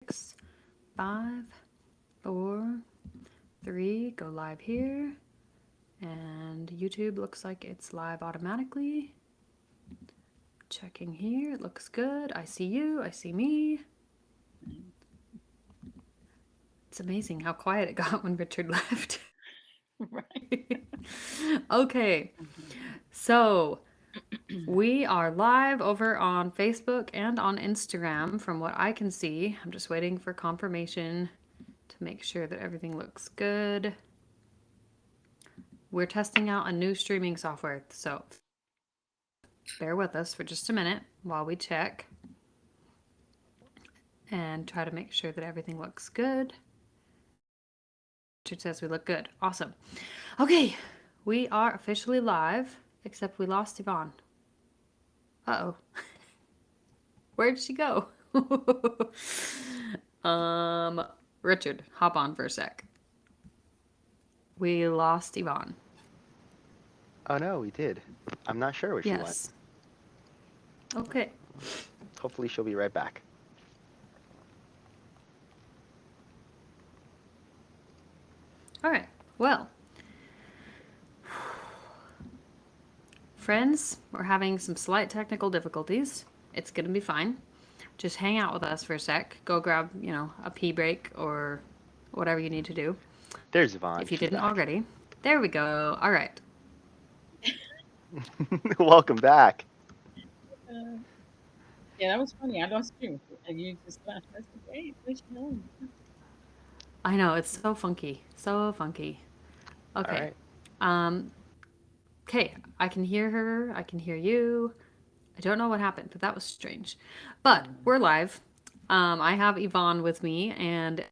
6, 5, 4, 3, go live here. And YouTube looks like it's live automatically. Checking here, it looks good. I see you, I see me. It's amazing how quiet it got when Richard left. Right. Okay, so we are live over on Facebook and on Instagram from what I can see. I'm just waiting for confirmation to make sure that everything looks good. We're testing out a new streaming software, so bear with us for just a minute while we check and try to make sure that everything looks good. Richard says we look good. Awesome. Okay, we are officially live, except we lost Yvonne. Uh-oh. Where'd she go? um, Richard, hop on for a sec. We lost Yvonne. Oh no, we did. I'm not sure where she went. Yes. Okay. Hopefully she'll be right back. All right. Well, friends, we're having some slight technical difficulties. It's going to be fine. Just hang out with us for a sec. Go grab, a pee break or whatever you need to do. There's Yvonne. If you She's didn't back. already. There we go. All right. Welcome back. Uh, yeah, that was funny. I lost you, and you just left. I said, "Wait, where's she going?" I know, it's so funky. So funky. All Okay. right. Um, okay, I can hear her. I can hear you. I don't know what happened, but that was strange. But we're live. I have Yvonne with me and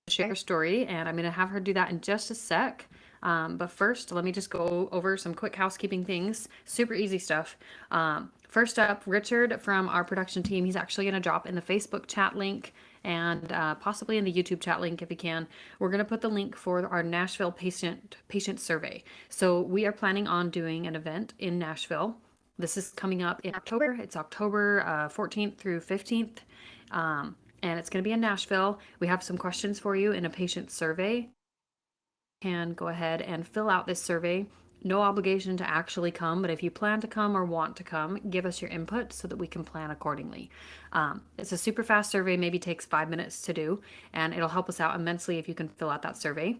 share a story, and I'm going to have her do that in just a sec. But first, let me just go over some quick housekeeping things. Super easy stuff. First up, Richard from our production team. He's actually going to drop in the Facebook chat link and possibly in the YouTube chat link if he can. We're going to put the link for our Nashville patient survey. So we are planning on doing an event in Nashville. This is coming up in October. It's October 14th through 15th. And it's going to be in Nashville. We have some questions for you in a patient survey. You can go ahead and fill out this survey. No obligation to actually come, but if you plan to come or want to come, give us your input so that we can plan accordingly. It's a super fast survey, maybe takes 5 minutes to do, and it'll help us out immensely if you can fill out that survey.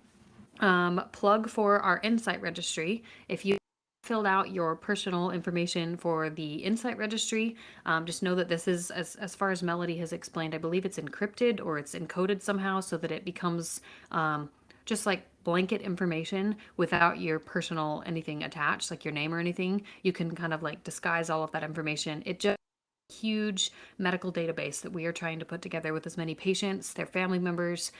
Plug for our Insight registry. If you filled out your personal information for the Insight registry, just know that this is, as far as Melody has explained, I believe it's encrypted or it's encoded somehow so that it becomes just like blanket information without your personal anything attached, like your name or anything. You can kind of like disguise all of that information. It just huge medical database that we are trying to put together with as many patients, their family members,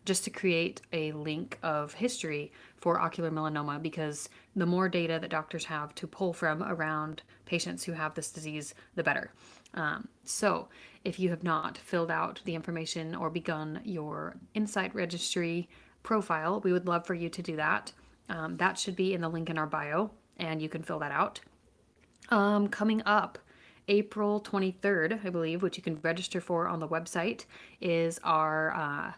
just to create a link of history for ocular melanoma because the more data that doctors have to pull from around patients who have this disease, the better. So, if you have not filled out the information or begun your Insight Registry profile, we would love for you to do that. That should be in the link in our bio, and you can fill that out. Coming up, April 23rd, I believe, which you can register for on the website, is our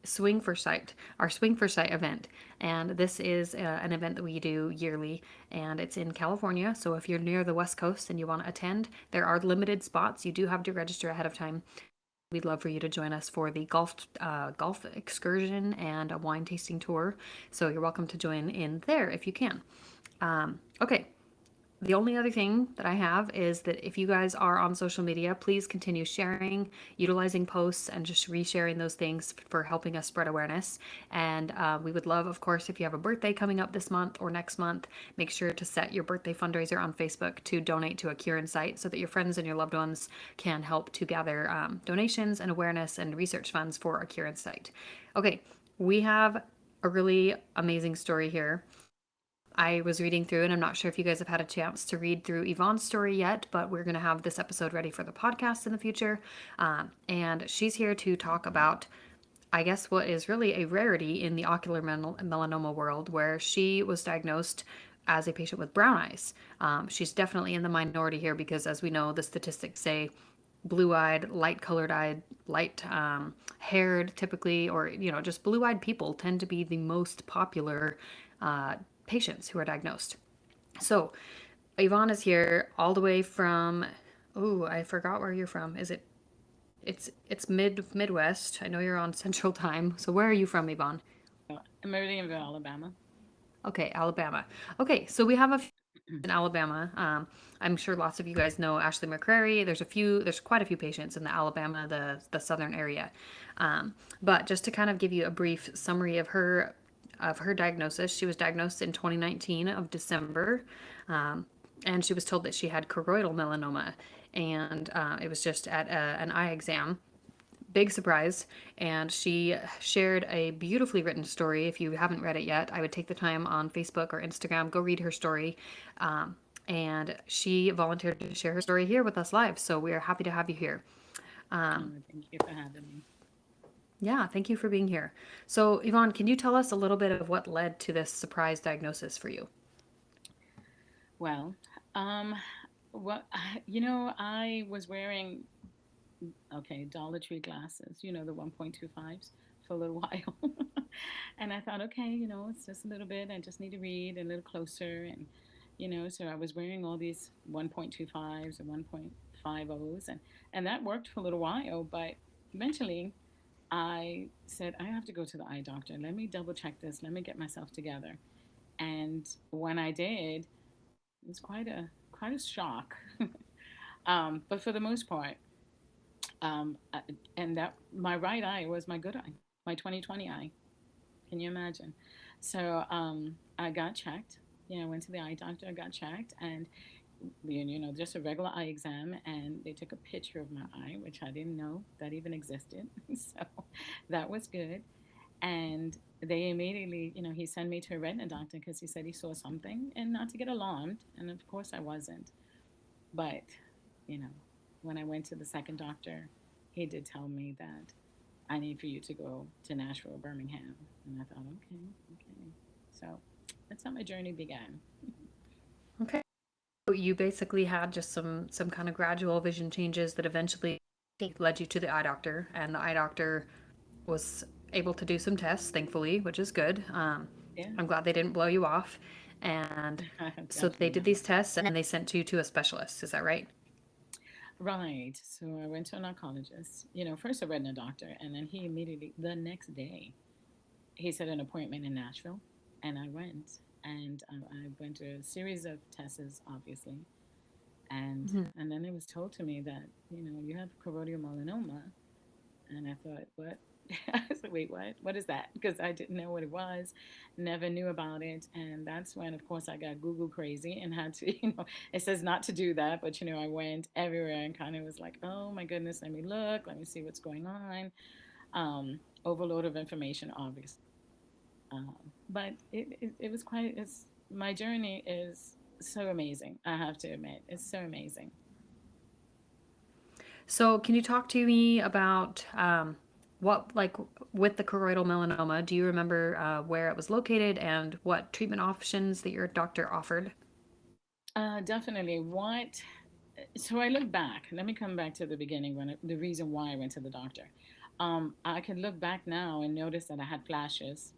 Swing for Sight, our Swing for Sight event. And this is an event that we do yearly, and it's in California. So if you're near the West Coast and you want to attend, there are limited spots. You do have to register ahead of time. We'd love for you to join us for the golf excursion and a wine tasting tour. So you're welcome to join in there if you can. Okay, the only other thing that I have is that if you guys are on social media, please continue sharing, utilizing posts, and just resharing those things for helping us spread awareness. And we would love, of course, if you have a birthday coming up this month or next month, make sure to set your birthday fundraiser on Facebook to donate to a Cure Insight so that your friends and your loved ones can help to gather donations and awareness and research funds for a Cure Insight. Okay, we have a really amazing story here. I was reading through, and I'm not sure if you guys have had a chance to read through Yvonne's story yet, but we're going to have this episode ready for the podcast in the future. And she's here to talk about, I guess, what is really a rarity in the ocular melanoma world, where she was diagnosed as a patient with brown eyes. She's definitely in the minority here because, as we know, the statistics say blue-eyed, light haired typically, or just blue-eyed people tend to be the most popular uh, patients who are diagnosed. So Yvonne is here all the way from, oh, I forgot where you're from. Is it? It's Midwest. I know you're on Central Time. So where are you from, Yvonne? Meridianville, Alabama. Okay, Alabama. Okay, so we have a few in Alabama. I'm sure lots of you guys know Ashley McCrary. There's quite a few patients in the Alabama, the southern area. But just to kind of give you a brief summary of her diagnosis, she was diagnosed in 2019 of December, and she was told that she had choroidal melanoma, and it was just at an eye exam. Big surprise. And she shared a beautifully written story. If you haven't read it yet, I would take the time on Facebook or Instagram, go read her story. And she volunteered to share her story here with us live. So we are happy to have you here. Thank you for having me. Yeah, thank you for being here. So, Yvonne, can you tell us a little bit of what led to this surprise diagnosis for you? Well, I was wearing, okay, Dollar Tree glasses, the 1.25s for a little while. And I thought, okay, it's just a little bit. I just need to read a little closer. And, so I was wearing all these 1.25s and 1.50s. And that worked for a little while. But eventually I said, I have to go to the eye doctor. Let me double check this. Let me get myself together. And when I did, it was quite a shock. But for the most part, uh, and that my right eye was my good eye, my 2020 eye. Can you imagine? So I got checked. Went to the eye doctor. I got checked, and just a regular eye exam, and they took a picture of my eye, which I didn't know that even existed. So that was good. And they immediately, he sent me to a retina doctor because he said he saw something, and not to get alarmed. And of course, I wasn't. But, you know, when I went to the second doctor, he did tell me that I need for you to go to Nashville, Birmingham. And I thought, okay, okay. So that's how my journey began. Okay. So you basically had just some kind of gradual vision changes that eventually led you to the eye doctor, and the eye doctor was able to do some tests, thankfully, which is good. Yeah, I'm glad they didn't blow you off. And so they definitely did not. these tests and they sent you to a specialist. Is that right? Right. So I went to an oncologist, first a retina doctor, and then he immediately, the next day, he set an appointment in Nashville, and I went. And I went to a series of tests, obviously, and then it was told to me that you have choroidal melanoma, and I thought, what? I was like, wait, what? What is that? Because I didn't know what it was, never knew about it, and that's when, of course, I got Google crazy and had to, it says not to do that, but I went everywhere and kind of was like, oh my goodness, let me look, let me see what's going on. Overload of information, obviously, but it was quite. It's my journey is so amazing. I have to admit, it's so amazing. So can you talk to me about what, like, with the choroidal melanoma, do you remember where it was located and what treatment options that your doctor offered? Definitely. What? So I look back. Let me come back to the beginning the reason why I went to the doctor. I can look back now and notice that I had flashes,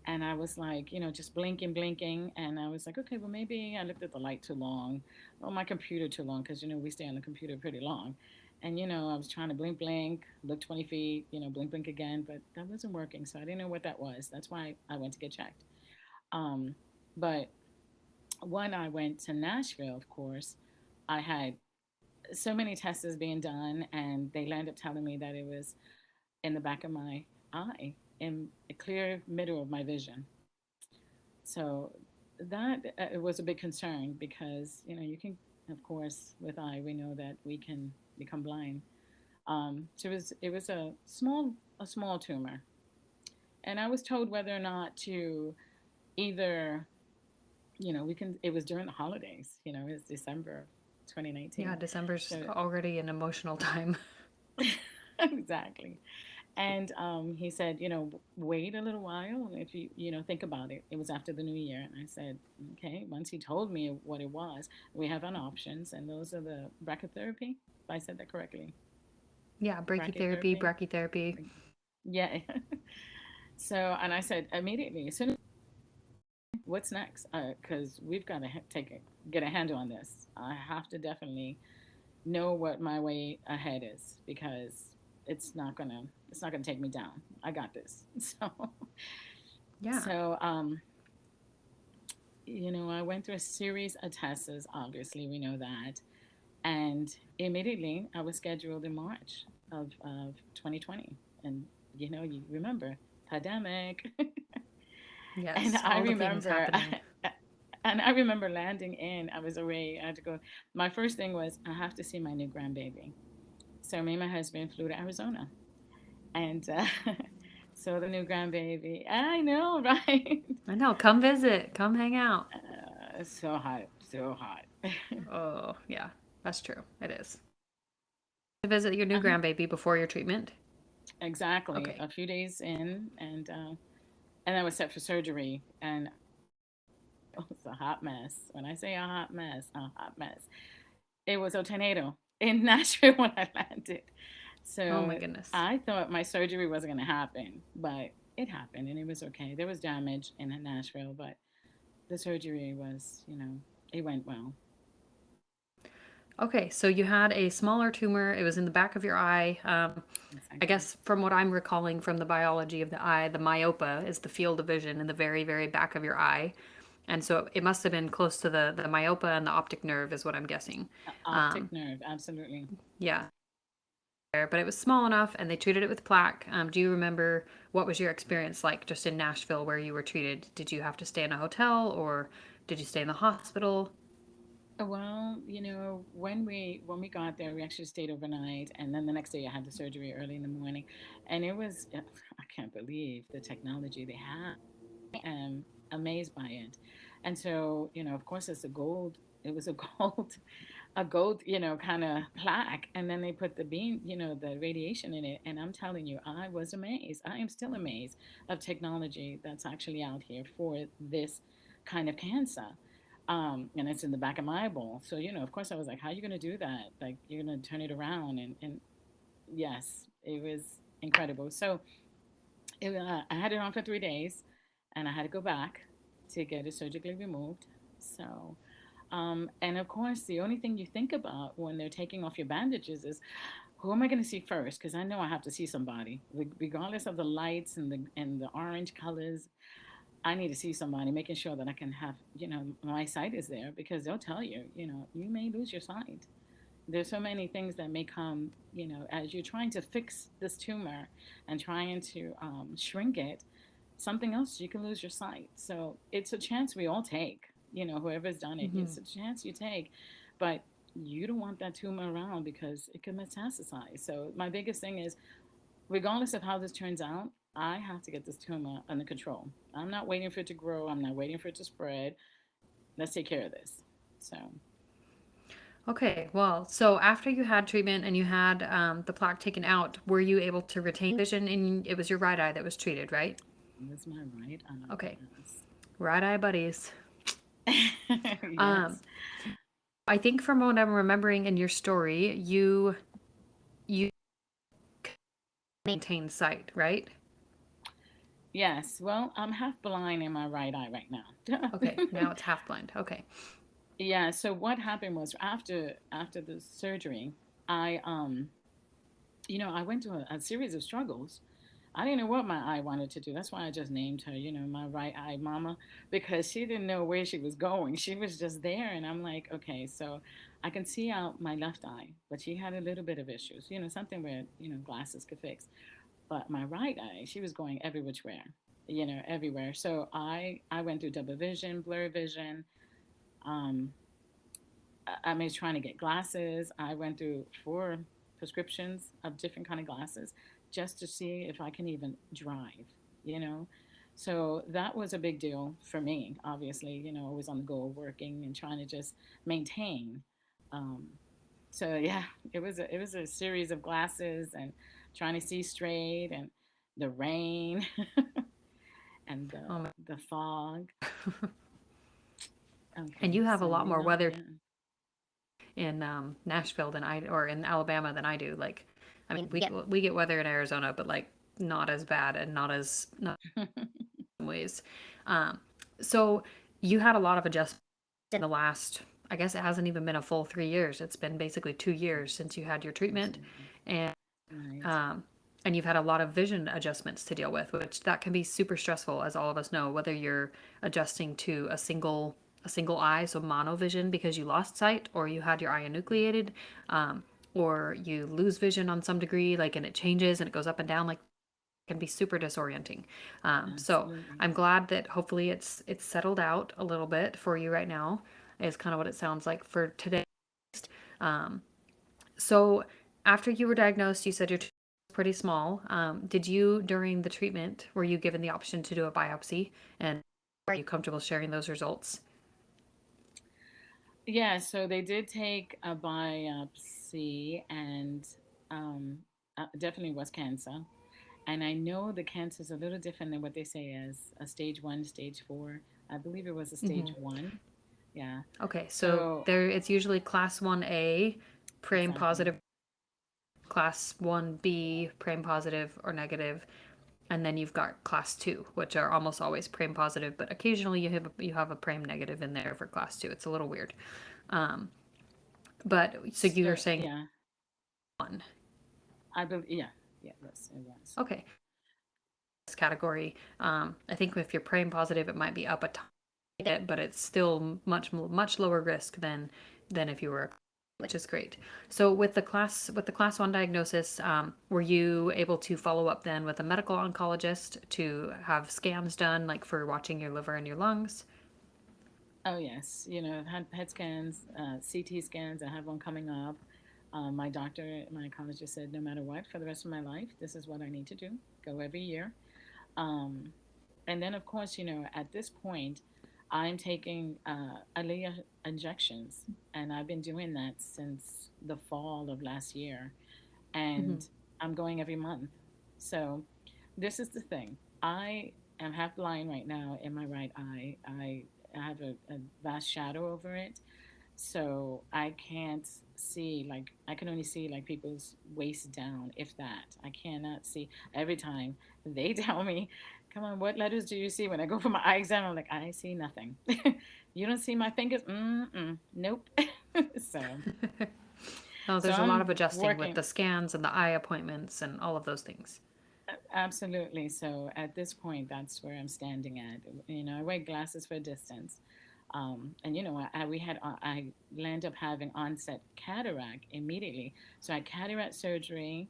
and I was like, just blinking, blinking, and I was like, okay, well maybe I looked at the light too long, or my computer too long, because we stay on the computer pretty long, and I was trying to blink, blink, look 20 feet, blink, blink again, but that wasn't working, so I didn't know what that was. That's why I went to get checked. Um, but when I went to Nashville, of course, I had so many tests being done, and they landed up telling me that it was in the back of my eye, in a clear middle of my vision. So that it was a big concern because you can, of course, with eye we know that we can become blind. So it was a small tumor, and I was told whether or not to either we can. It was during the holidays. It was December Yeah, 2019. December's So already an emotional time. exactly. And he said, wait a little while if think about it. It was after the new year. And I said, okay. Once he told me what it was, we have an options, and those are the brachytherapy, if I said that correctly. Yeah, brachytherapy, Brachytherapy. brachytherapy. Yeah. So, and I said immediately, as soon as, what's next? Because we've got to get a handle on this. I have to definitely know what my way ahead is, because it's not gonna take me down. I got this. Yeah. So I went through a series of tests. Obviously, we know that, and immediately I was scheduled in March of 2020, and you remember pandemic. And Yes, I all the things remember, happening. and I remember landing in. I was away. I had to go. My first thing was I have to see my new grandbaby. So me and my husband flew to Arizona, and saw the new grandbaby. I know, right? I know. Come visit. Come hang out. So hot, so hot. Oh, yeah. That's true. It is. To visit your new Uh-huh. grandbaby before your treatment? Exactly. Okay. A few days in, and I was set for surgery, and it was a hot mess. When I say a hot mess. It was a tornado in Nashville when I landed. Oh my So goodness. I thought my surgery wasn't going to happen, but it happened and it was okay. There was damage in Nashville, but the surgery was, it went well. Okay, so you had a smaller tumor. It was in the back of your eye. I Exactly. guess from what I'm recalling from the biology of the eye, the myopa is the field of vision in the very, very back of your eye. And so it must have been close to the myopa and the optic nerve, is what I'm guessing. Optic Um, nerve, absolutely. yeah, there, but it was small enough and they treated it with plaque. Do you remember what was your experience like just in Nashville where you were treated? Did you have to stay in a hotel or did you stay in the hospital? Well, when we got there, we actually stayed overnight, and then the next day I had the surgery early in the morning, and it was I can't believe the technology they have. Am amazed by it. And so, of course, it's a gold. It was a gold, a gold, kind of plaque. And then they put the beam, the radiation in it. And I'm telling you, I was amazed. I am still amazed of technology that's actually out here for this kind of cancer. And it's in the back of my eyeball. So, of course, I was like, how are you going to do that? Like, you're going to turn it around. And yes, it was incredible. So, I had it on for 3 days, and I had to go back to get it surgically removed. So, and of course, the only thing you think about when they're taking off your bandages is, who am I going to see first? Because I know I have to see somebody, regardless of the lights and the orange colors. I need to see somebody, making sure that I can have, my sight is there, because they'll tell you, you may lose your sight. There's so many things that may come, as you're trying to fix this tumor and trying to shrink it, something else, you can lose your sight. So it's a chance we all take, whoever's done it, Hmm. it's a chance you take. But you don't want that tumor around because it can metastasize. So my biggest thing is, regardless of how this turns out, I have to get this tumor under control. I'm not waiting for it to grow. I'm not waiting for it to spread. Let's take care of this. So Okay, well, so after you had treatment and you had the plaque taken out, were you able to retain vision? In it was your right eye that was treated, right? it was my right Okay, eye. right eye buddies. Yes. Um, Yes. I think from what I'm remembering in your story, you maintain sight, right? Yes. Well, I'm half blind in my right eye right now. Okay, now it's half blind. Okay. Yeah. So what happened was, after the surgery, I went through a series of struggles. I didn't know what my eye wanted to do. That's why I just named her, my right eye mama, because she didn't know where she was going. She was just there. And I'm like, okay, so I can see out my left eye, but she had a little bit of issues, something where, glasses could fix. But my right eye, she was going every which way, everywhere. So I went through double vision, blur vision. Um, I was trying to get glasses. I went through 4 prescriptions of different kind of glasses just to see if I can even drive, you know. So that was a big deal for me. Obviously, always on the go, working and trying to just maintain. Um, So yeah, it was a series of glasses and trying to see straight and the rain and Oh my. the fog. And Okay, you have a so lot more weather yeah. in Nashville than I or in Alabama than I do. Like, I mean, we get weather in Arizona, but like not as bad and not in ways. Um, so you had a lot of adjustments in the last. I guess it hasn't even been a full 3 years. It's been basically 2 years since you had your treatment, Absolutely. and Right. um, and you've had a lot of vision adjustments to deal with, which that can be super stressful, as all of us know. Whether you're adjusting to a single eye, so monovision because you lost sight, or you had your eye enucleated, um, or you lose vision on some degree, like and it changes and it goes up and down, like can be super disorienting. So Absolutely. I'm glad that hopefully it's settled out a little bit for you right now. Is kind of what it sounds like for today. Um, so after you were diagnosed, you said your tumor was pretty small. Did you, during the treatment, were you given the option to do a biopsy? And are you comfortable sharing those results? Yeah, so they did take a biopsy and um, definitely was cancer. And I know the cancer is a little different than what they say as a stage one, stage four. I believe it was a stage one. Yeah. Okay, so So there it's usually class 1A, praying exactly. positive, class 1B, praying positive or negative, and then you've got class 2, which are almost always praying positive, but occasionally you have a praying negative in there for class 2. It's a little weird. Um, but so you So were saying yeah, one. I believe. Yeah, yeah, it was. Okay, this category. I think if you're praying positive, it might be up a tiny bit, but it's still much lower risk than if you were, which is great. So with the class 1 diagnosis, were you able to follow up then with a medical oncologist to have scans done, like for watching your liver and your lungs? Oh yes, I've had PET scans, CT scans. I have one coming up. My doctor, my oncologist said, no matter what, for the rest of my life, this is what I need to do. Go every year. Um, and then, of course, at this point, I'm taking Aliyah injections, and I've been doing that since the fall of last year, and I'm going every month. So, this is the thing. I am half blind right now in my right eye. I have a vast shadow over it, so I can't see, like, I can only see like people's waist down, if that. I cannot see. Every time they tell me, come on, what letters do you see when I go for my eye exam? I'm like, I see nothing. You don't see my fingers? Mm-mm, nope. so No, so there's a lot I'm of adjusting with working. the scans and the eye appointments and all of those things. Absolutely. So at this point, that's where I'm standing at. I wear glasses for distance. And I land up having onset cataract immediately. So I had cataract surgery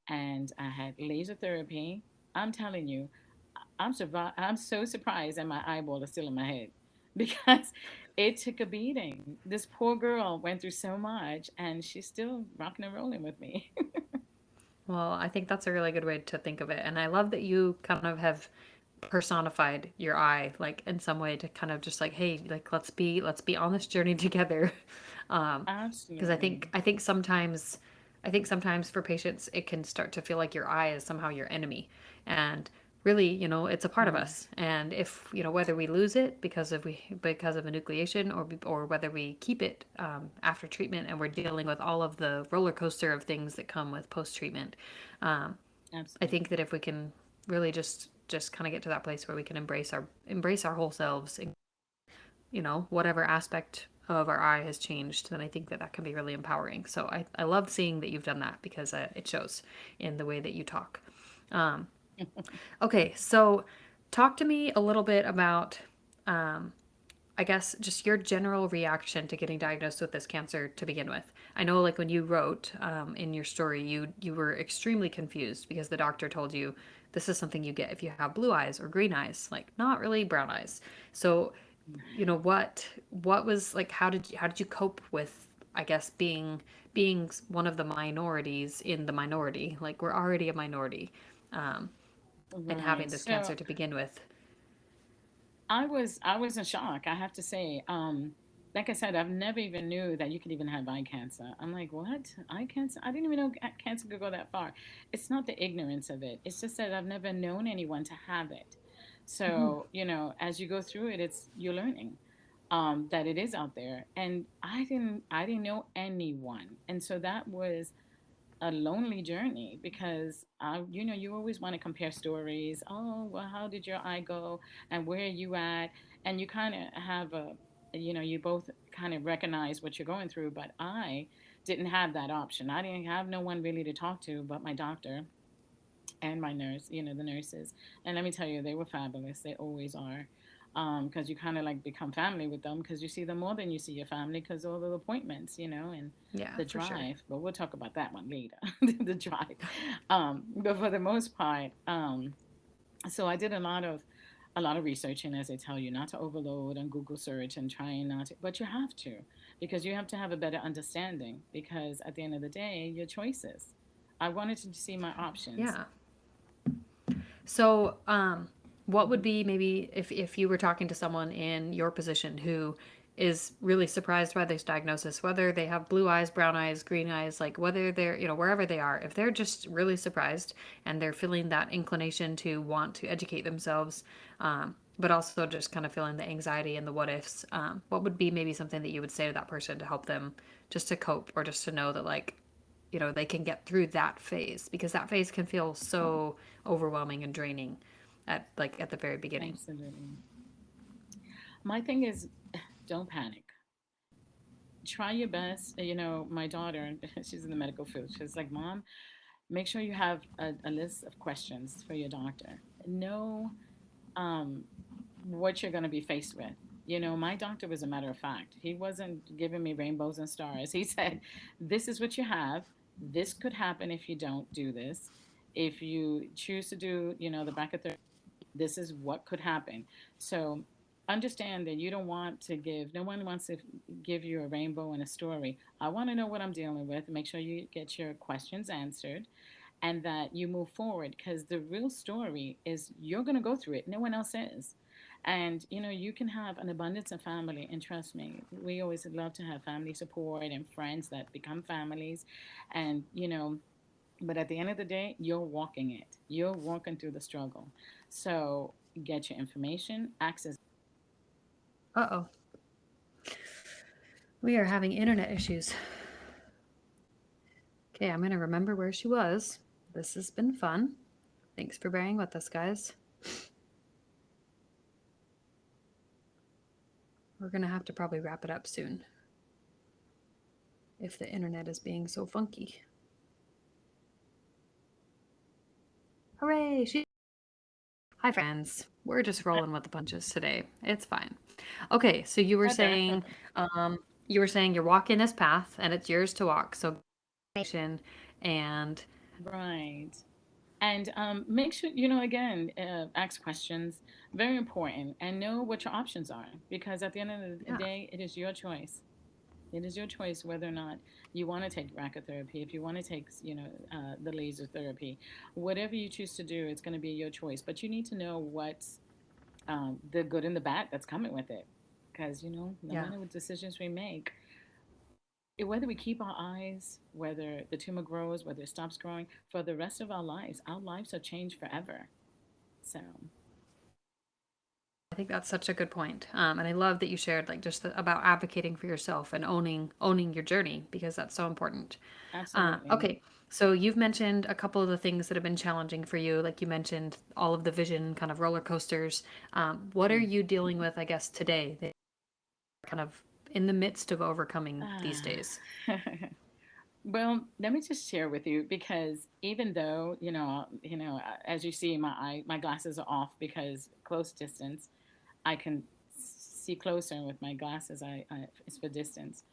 and I had laser therapy. I'm telling you, I'm so surprised that my eyeball is still in my head because it took a beating. This poor girl went through so much and she's still rocking and rolling with me. Well, I think that's a really good way to think of it. And I love that you kind of have personified your eye, like in some way to kind of just like, hey, like let's be on this journey together. Because I Absolutely. think I think sometimes for patients it can start to feel like your eye is somehow your enemy. And really, it's a part of Mm, us. And if, whether we lose it because of enucleation, or whether we keep it after treatment and we're dealing with all of the roller coaster of things that come with post treatment, um, I think absolutely. that if we can really just kind of get to that place where we can embrace our whole selves, and whatever aspect of our eye has changed, then I think that can be really empowering. So I love seeing that you've done that because it shows in the way that you talk. Um, okay, so talk to me a little bit about, um, I guess, just your general reaction to getting diagnosed with this cancer to begin with. I know, like when you wrote in your story, you were extremely confused because the doctor told you this is something you get if you have blue eyes or green eyes, like not really brown eyes. So, what was like? How did you cope with, I guess, being one of the minorities in the minority? Like we're already a minority, um, and having Right. this cancer So to begin with. I was in shock, I have to say. like I said, I've never even knew that you could even have eye cancer. I'm like, what? Eye cancer? I didn't even know cancer could go that far. It's not the ignorance of it. It's just that I've never known anyone to have it. Mhm. So, as you go through it, you're learning that it is out there. And I didn't know anyone. And so that was a lonely journey because you always want to compare stories. Oh, well, how did your eye go, and where are you at? And you kind of have you both kind of recognize what you're going through. But I didn't have that option. I didn't have no one really to talk to but my doctor and my nurse, the nurses. And let me tell you, they were fabulous. They always are. Because you kind of like become family with them because you see them more than you see your family because all the appointments, and Yeah, the for sure. drive. But we'll talk about that one later, the drive. But for the most part, so I did a lot of researching, as I tell you, not to overload and Google search and trying not to, but you have to because you have to have a better understanding because at the end of the day, your choices. I wanted to see my options. Yeah. So, what would be maybe if you were talking to someone in your position who is really surprised by this diagnosis, whether they have blue eyes, brown eyes, green eyes, like whether they're, wherever they are, if they're just really surprised and they're feeling that inclination to want to educate themselves, but also just kind of feeling the anxiety and the what ifs, what would be maybe something that you would say to that person to help them just to cope or just to know that, like, they can get through that phase because that phase can feel so overwhelming and draining at the very beginning. Absolutely. My thing is, don't panic. Try your best. My daughter, she's in the medical field. She's like, Mom, make sure you have a list of questions for your doctor. Know um, what you're going to be faced with. My doctor was a matter of fact. He wasn't giving me rainbows and stars. He said, this is what you have. This could happen if you don't do this. If you choose to do, the brachytherapy, this is what could happen. So understand that you don't want to give, no one wants to give you a rainbow and a story. I want to know what I'm dealing with. Make sure you get your questions answered and that you move forward because the real story is you're going to go through it. No one else is. And you can have an abundance of family, and trust me, we always love to have family support and friends that become families. And but at the end of the day, you're walking it. You're walking through the struggle. So get your information, access. Uh-oh. We are having internet issues. Okay, I'm going to remember where she was. This has been fun. Thanks for bearing with us, guys. We're going to have to probably wrap it up soon if the internet is being so funky. Hooray! Hi, friends. We're just rolling with the punches today. It's fine. Okay, so you were saying you're walking this path and it's yours to walk. So and Right. And make sure, again, ask questions. Very important. And know what your options are. Because at the end of the yeah, day, it is your choice. It is your choice whether or not you want to take brachytherapy, if you want to take, the laser therapy. Whatever you choose to do, it's going to be your choice. But you need to know what's the good and the bad that's coming with it. Because, no yeah. matter what decisions we make, whether we keep our eyes, whether the tumor grows, whether it stops growing, for the rest of our lives are changed forever. So, I think that's such a good point. And I love that you shared like just about advocating for yourself and owning your journey because that's so important. absolutely. Okay, so you've mentioned a couple of the things that have been challenging for you. Like you mentioned all of the vision kind of roller coasters. What are Mm. you dealing with, I guess, today that you're kind of in the midst of overcoming these Ah. days? Well, let me just share with you because even though as you see, my glasses are off because close distance, I can see closer with my glasses. It's for distance,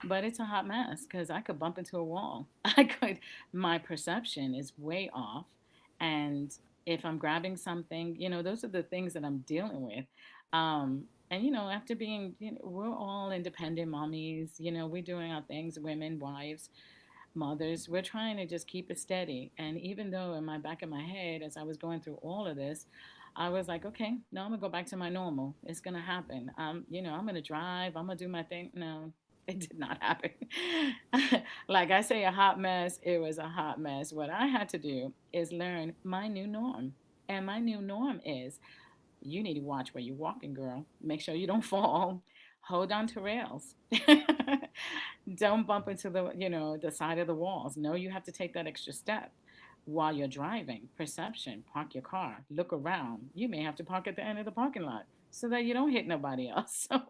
but it's a hot mess because I could bump into a wall. I could. My perception is way off, and if I'm grabbing something, those are the things that I'm dealing with. And after being, we're all independent mommies. We're doing our things, women, wives, mothers. We're trying to just keep it steady. And even though in my back of my head, as I was going through all of this, I was like, okay, no, I'm gonna go back to my normal. It's gonna happen. I'm gonna drive. I'm gonna do my thing. No, it did not happen. Like I say, a hot mess. It was a hot mess. What I had to do is learn my new norm, and my new norm is you need to watch where you're walking, girl. Make sure you don't fall. Hold on to rails. Don't bump into the side of the walls. No, you have to take that extra step while you're driving. Perception, park your car, look around. You may have to park at the end of the parking lot so that you don't hit nobody else. So,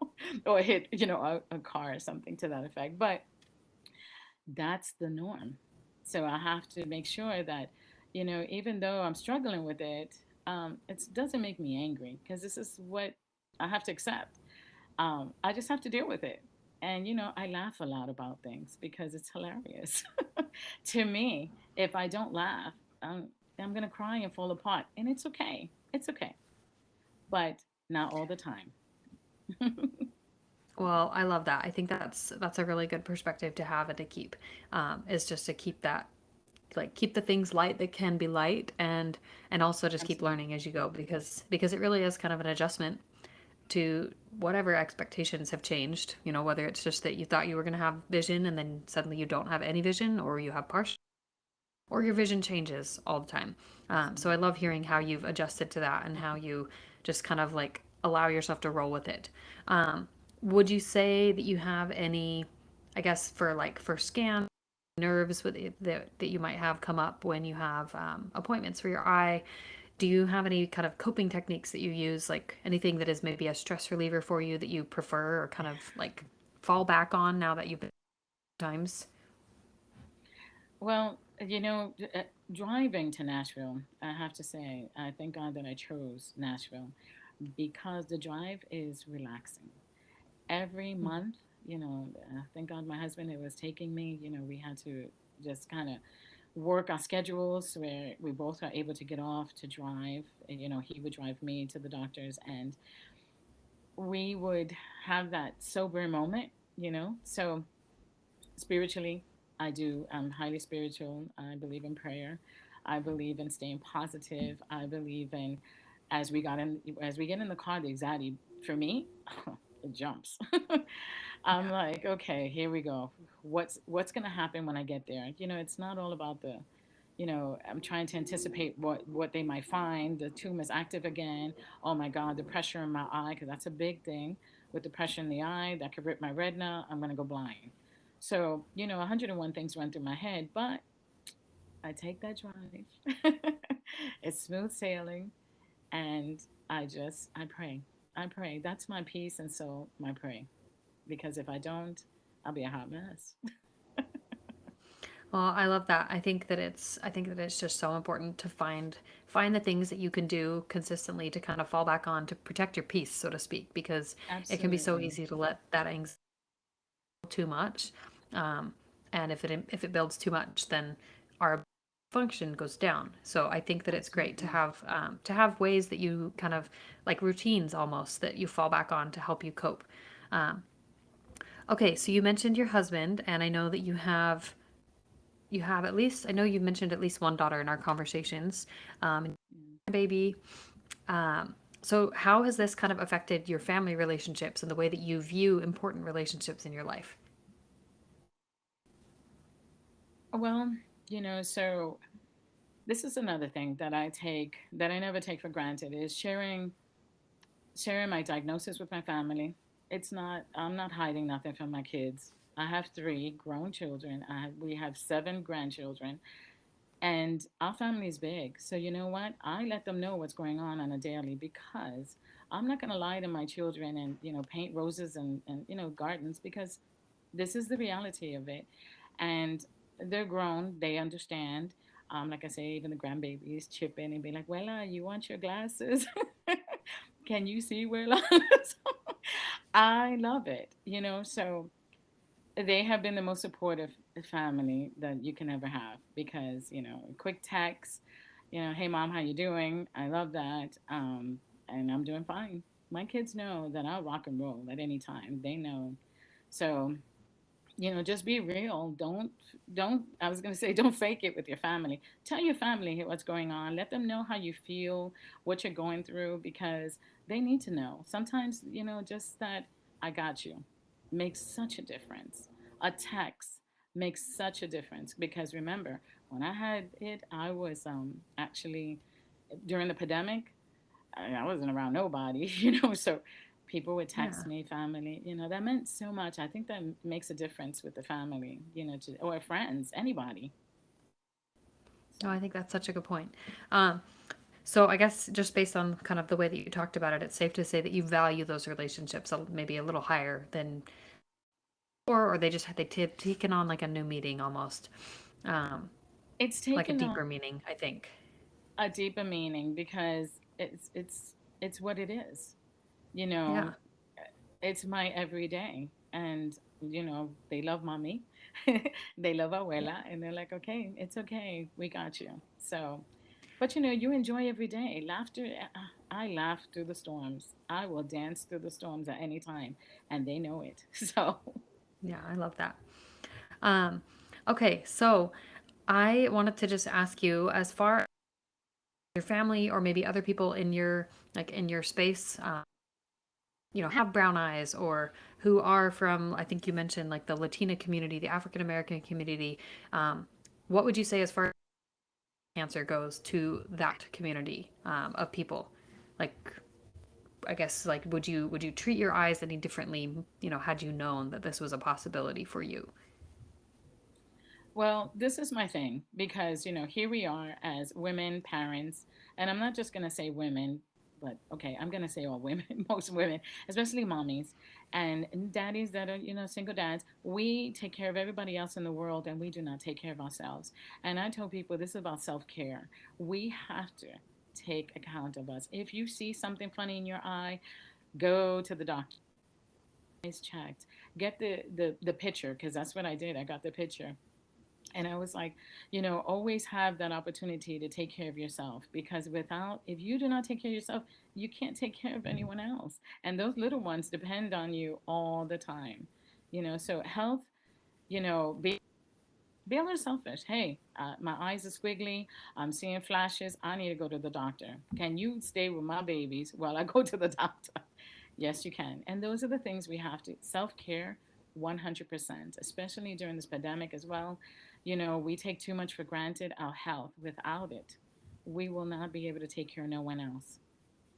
or hit, a car or something to that effect. But that's the norm. So I have to make sure that, even though I'm struggling with it, it doesn't make me angry because this is what I have to accept. I just have to deal with it. And, I laugh a lot about things because it's hilarious. To me, if I don't laugh, I'm going to cry and fall apart. And it's okay. It's okay. But not all the time. Well, I love that. I think that's a really good perspective to have and to keep. Is just to keep that, like, keep the things light that can be light, and also just keep Absolutely. learning as you go, because it really is kind of an adjustment to whatever expectations have changed. Whether it's just that you thought you were going to have vision and then suddenly you don't have any vision, or you have partial, or your vision changes all the time. So I Absolutely. love hearing how you've adjusted to that and how you just kind of like allow yourself to roll with it. Would you say that you have any, I guess, for scans, nerves that you might have come up when you have appointments for your eye? Do you have any kind of coping techniques that you use, like anything that is maybe a stress reliever for you that you prefer or kind of like fall back on now that you've been times? Well, driving to Nashville, I have to say, I thank God that I chose Nashville because the drive is relaxing. Every month, thank God my husband it was taking me. We had to just kind of work our schedules where we both are able to get off to drive. He would drive me to the doctors, and we would have that sober moment. So spiritually, I do. I'm highly spiritual. I believe in prayer. I believe in staying positive. I believe in as we get in the car, the anxiety for me, it jumps. I'm Yeah. like, okay, here we go. What's gonna happen when I get there? It's not all about I'm trying to anticipate what they might find. The tumor is active again. Oh my God, the pressure in my eye, because that's a big thing. With the pressure in the eye, that could rip my retina. I'm gonna go blind. So 101 things run through my head, but I take that drive. It's smooth sailing, and I pray. I pray. That's my peace, and so my pray. Because if I don't, I'll be a hot mess. Well, I love that. I think that it's just so important to find the things that you can do consistently to kind of fall back on to protect your peace, so to speak, because it can be so Absolutely. easy to let that anxiety too much. Um, and if it builds too much, then our function goes down. So I think that it's great Absolutely. to have ways that you kind of like routines almost that you fall back on to help you cope. Um, okay, so you mentioned your husband, and I know that you have at least, I know you've mentioned at least one daughter in our conversations, and Yeah. a baby. So how has this kind of affected your family relationships and the way that you view important relationships in your life? Well, so this is another thing that I never take for granted is sharing my diagnosis with my family. I'm not hiding nothing from my kids. I have three grown children. We have seven grandchildren, and our family is big. So you know what? I let them know what's going on a daily because I'm not going to lie to my children and paint roses and gardens because this is the reality of it. And they're grown, they understand. Like I say, even the grandbabies chip in and be like, "Well, you want your glasses? Can you see where?" I love it, So they have been the most supportive family that you can ever have because quick text, "Hey mom, how you doing?" I love that, and I'm doing fine. My kids know that I'll rock and roll at any time. They know, so just be real. Don't I was going to say don't fake it with your family. Tell your family what's going on. Let them know how you feel, what you're going through, because they need to know. Sometimes, just that I got you makes such a difference. A text makes such a difference, because remember, when I had it, I was actually during the pandemic, I wasn't around nobody, so people would text Yeah. me, family, that meant so much. I think that makes a difference with the family, or friends, anybody. No, So I think that's such a good point. Um, so I guess just based on kind of the way that you talked about it, it's safe to say that you value those relationships maybe a little higher than, or they just had taken on like a new meaning almost, um, it's like a taken on deeper meaning, I think. a deeper meaning because it's what it is. You Yeah. know, it's my everyday. And, they love mommy, they love abuela, and they're like, okay, it's okay. We got you. So, but you enjoy every day. Laughter, I laugh through the storms. I will dance through the storms at any time, and they know it. So, Yeah, I love that. Um, okay, so I wanted to just ask you, as far as your family or maybe other people in your in your space, have brown eyes or who are from, I think you mentioned like the Latina community, the African American community. Um, what would you say as far as cancer goes to that community of people? Like, I guess like would you treat your eyes any differently? Had you known that this was a possibility for you? well, this is my thing because, here we are as women, parents, and I'm not just going to say women, but okay, I'm going to say all women, most women, especially mommies and daddies that are, single dads. We take care of everybody else in the world and we do not take care of ourselves. And I tell people this is about self care. We have to take account of us. If you see something funny in your eye, go to the doctor. Eyes checked. Get the picture, because that's what I did. I got the picture, and I was like, always have that opportunity to take care of yourself, because if you do not take care of yourself, you can't take care of anyone else. And those little ones depend on you all the time. So health, be a little selfish. Hey, my eyes are squiggly. I'm seeing flashes. I need to go to the doctor. Can you stay with my babies while I go to the doctor? Yes, you can. And those are the things we have to self care 100%, especially during this pandemic as well. We take too much for granted our health. Without it, we will not be able to take care of no one else.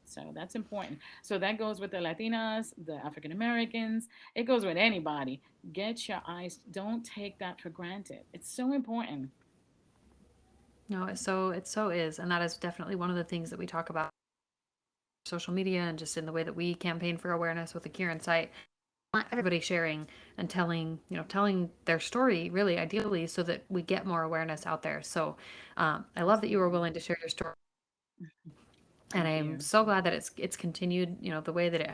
So that's important. So that goes with the Latinas, the African Americans. It goes with anybody. Get your eyes. Don't take that for granted. It's so important. No, it so is, and that is definitely one of the things that we talk about on social media and just in the way that we campaign for awareness with the Kieran site. Want everybody sharing and telling their story really ideally so that we get more awareness out there. So I love that you were Absolutely. willing to share your story, and Thank I'm you. so glad that it's continued, the way that it.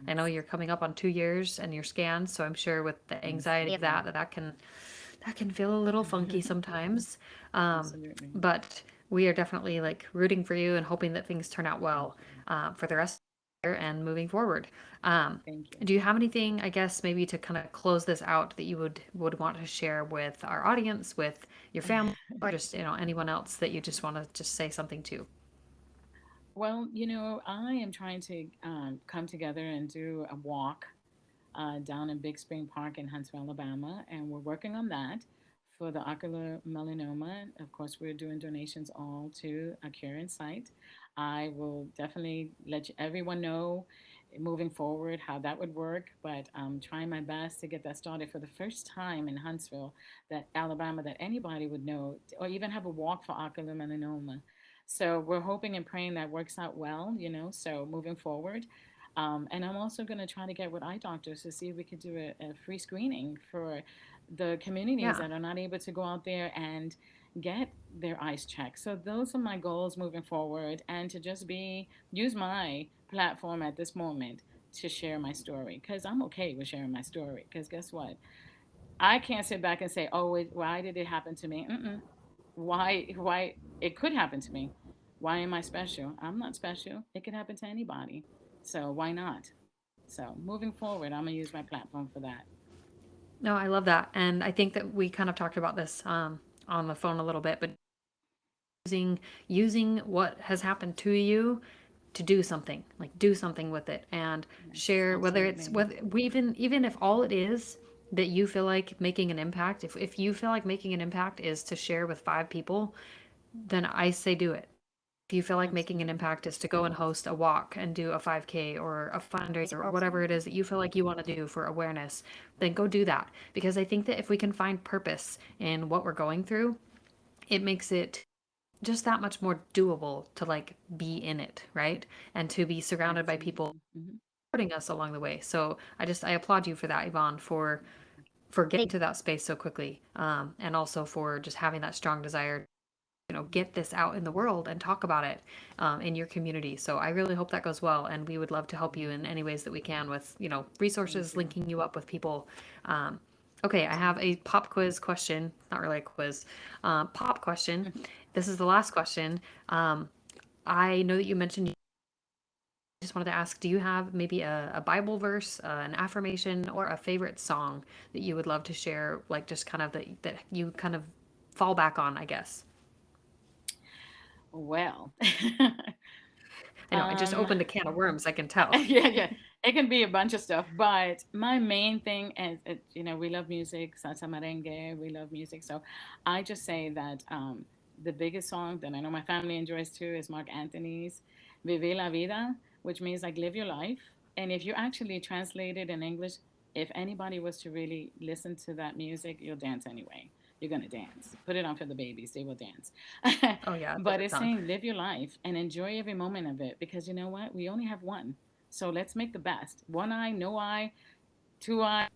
I know Yes. you're coming up on 2 years and your scans, so I'm sure with the Yes. anxiety of that can feel a little funky sometimes. Um, Absolutely. but we are definitely like rooting for you and hoping that things turn out Thank well you. for the rest of the year and moving forward. Um, Thank you. do you have anything, I guess, maybe to kind of close this out that you would want to share with our audience, with your family, or just anyone else that you just want to just say something to? Well, I am trying to come together and do a walk down in Big Spring Park in Huntsville, Alabama, and we're working on that for the ocular melanoma. Of course, we're doing donations all to a Cure site. I will definitely let everyone know moving forward how that would work, but I'm trying my best to get that started for the first time in Huntsville, that Alabama, that anybody would know, or even have a walk for ocular melanoma. So we're hoping and praying that works out well, so moving forward. And I'm also going to try to get with eye doctors to see if we could do a free screening for the communities Yeah. that are not able to go out there and get their eyes checked. So those are my goals moving forward, and to just use my platform at this moment to share my story, because I'm okay with sharing my story, because guess what? I can't sit back and say, "Oh, why did it happen to me?" Mm-mm. Why it could happen to me? Why am I special? I'm not special. It could happen to anybody. So why not? So moving forward, I'm gonna use my platform for that. No, I love that. And I think that we kind of talked about this on the phone a little bit, but using what has happened to you to do something, like do something with it and Yes, share, whether it's absolutely. whether we even if all it is that you feel like making an impact, if you feel like making an impact is to share with 5 people, then I say do it. If you feel like making an Absolutely. impact is to go and host a walk and do a 5K or a fundraiser or whatever it is that you feel like you want to do for awareness, then go do that. Because I think that if we can find purpose in what we're going through, it makes it just that much more doable to like be in it, right? And to be surrounded by people Absolutely. Hmm. supporting us along the way. So I applaud you for that, Yvonne, for getting to that space so quickly, and also for just having that strong desire, get this out in the world and talk about it in your community. So I really hope that goes well, and we would love to help you in any ways that we can with Thank resources, you. linking you up with people. Um, okay, I have a Absolutely. pop quiz question, not really a quiz, pop question. This is the last question. Um, I know that you mentioned. Just wanted to ask, do you have maybe a Bible verse, an affirmation, or a favorite song that you would love to share, like just kind of that you kind of fall back on, I guess? Well, I know I just um, opened a can of worms, I can tell. yeah, yeah, it can be a bunch of stuff, but my main thing is, we love music, salsa merengue, we love music. So I just say that the biggest song that I know my family enjoys too is Mark Anthony's Vive la Vida, which means like live your life. And if you actually translate it in English, if anybody was to really listen to that music, you'll dance anyway. You're going to dance. Put it on for the babies, they will dance. Oh yeah, But favorite it's song. saying live your life and enjoy every moment of it, because you know what? We only have one. So let's make the best. One eye, no eye, two eye.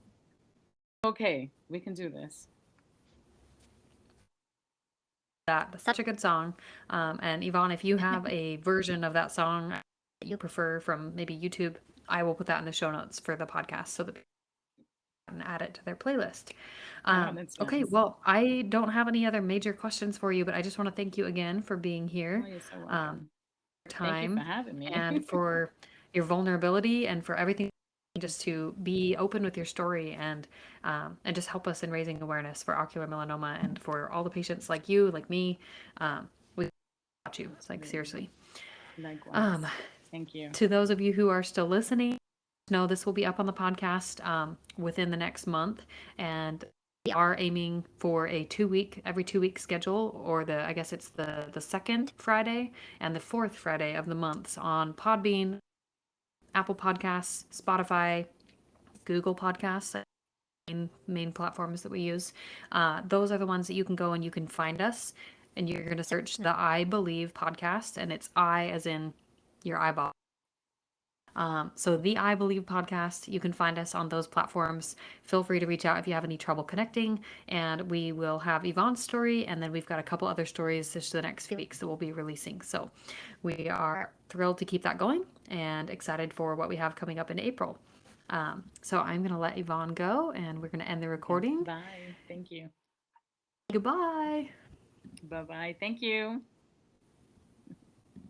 Okay, we can do this. That's such a good song. And Yvonne, if you have a version of that song that you prefer from maybe YouTube, I will put that in the show notes for the podcast so that people can add it to their playlist. Oh, that's Okay, nice. well, I don't have any other major questions for you, but I just want to thank you again for being Oh, here, you're so um, welcome. your Thank you for time, having me. and for your vulnerability and for everything, just to be open with your story and just help us in raising awareness for ocular melanoma and for all the patients like you, like me. We got you, like Absolutely. seriously. Um, Likewise. Thank you. to those of you who are still listening, know this will be up on the podcast within the next month, and we are aiming for a every 2 week schedule, or I guess it's the second Friday and the fourth Friday of the months on Podbean, Apple Podcasts, Spotify, Google Podcasts, main platforms that we use. Those are the ones that you can go and you can find us, and you're going to search the I Believe podcast, and it's I as in your eyeball. So the I Believe podcast, you can find us on those platforms. Feel free to reach out if you have any trouble connecting, and we will have Yvonne's story, and then we've got a couple other stories just the next few weeks that we'll be releasing. So we are thrilled to keep that going and excited for what we have coming up in April. So I'm going to let Yvonne go, and we're going to end the Okay. recording. Bye. Thank you. Goodbye. Bye bye. Thank you.